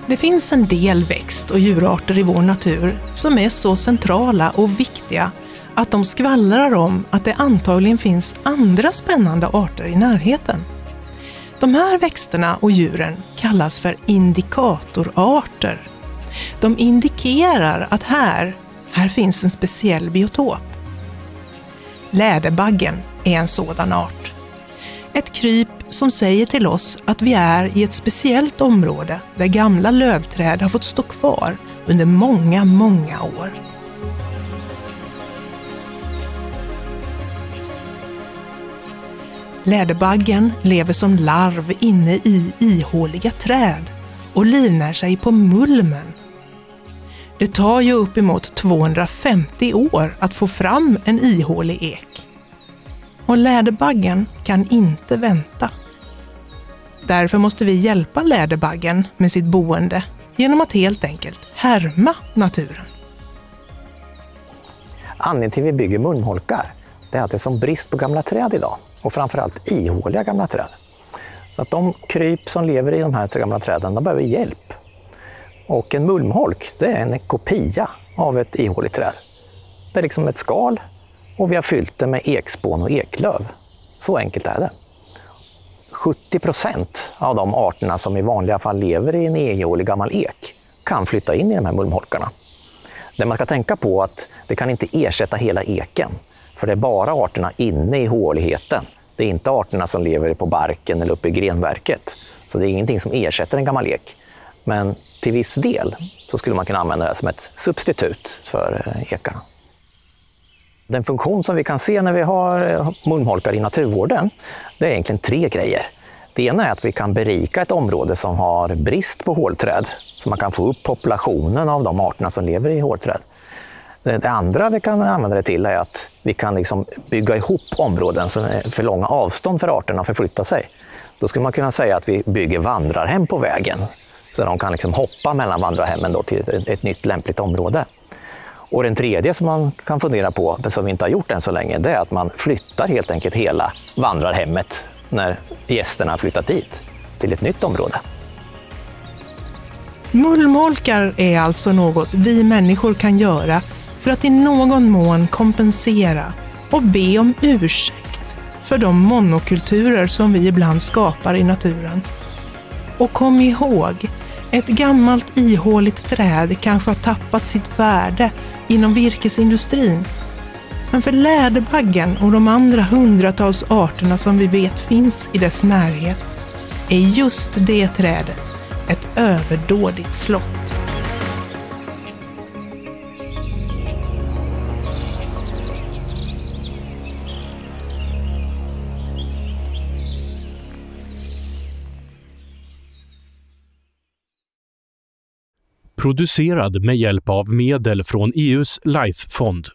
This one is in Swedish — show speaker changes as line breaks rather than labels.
Det finns en del växt- och djurarter i vår natur som är så centrala och viktiga att de skvallrar om att det antagligen finns andra spännande arter i närheten. De här växterna och djuren kallas för indikatorarter. De indikerar att här finns en speciell biotop. Läderbaggen är en sådan art. Ett kryp som säger till oss att vi är i ett speciellt område där gamla lövträd har fått stå kvar under många, många år. Läderbaggen lever som larv inne i ihåliga träd och livnär sig på mulmen. Det tar ju uppemot 250 år att få fram en ihålig ek. Och läderbaggen kan inte vänta. Därför måste vi hjälpa läderbaggen med sitt boende genom att helt enkelt härma naturen.
Anledningen till att vi bygger mulmholkar är att det är som brist på gamla träd idag. Och framförallt ihåliga gamla träd. Så att de kryp som lever i de här gamla träden, de behöver hjälp. Och en mulmholk, det är en kopia av ett ihåligt träd. Det är liksom ett skal och vi har fyllt det med ekspån och eklöv. Så enkelt är det. 70% av de arterna som i vanliga fall lever i en ihålig gammal ek kan flytta in i de här mulmholkarna. Det man ska tänka på är att det kan inte ersätta hela eken. För det är bara arterna inne i håligheten. Det är inte arterna som lever på barken eller uppe i grenverket. Så det är ingenting som ersätter en gammal ek. Men till viss del så skulle man kunna använda det som ett substitut för ekarna. Den funktion som vi kan se när vi har mulmholkar i naturvården, det är egentligen 3 grejer. Det ena är att vi kan berika ett område som har brist på hålträd. Så man kan få upp populationen av de arterna som lever i hålträd. Det andra vi kan använda det till är att vi kan liksom bygga ihop områden som är för långa avstånd för arterna att förflytta sig. Då skulle man kunna säga att vi bygger vandrarhem på vägen. Så de kan liksom hoppa mellan vandrarhemmen då till ett nytt lämpligt område. Och den tredje som man kan fundera på, som vi inte har gjort än så länge, det är att man flyttar helt enkelt hela vandrarhemmet när gästerna har flyttat dit till ett nytt område.
Mulmholkar är alltså något vi människor kan göra för att i någon mån kompensera och be om ursäkt för de monokulturer som vi ibland skapar i naturen. Och kom ihåg, ett gammalt ihåligt träd kanske har tappat sitt värde inom virkesindustrin. Men för läderbaggen och de andra hundratals arterna som vi vet finns i dess närhet är just det trädet ett överdådigt slott.
Producerad med hjälp av medel från EU:s LIFE-fond.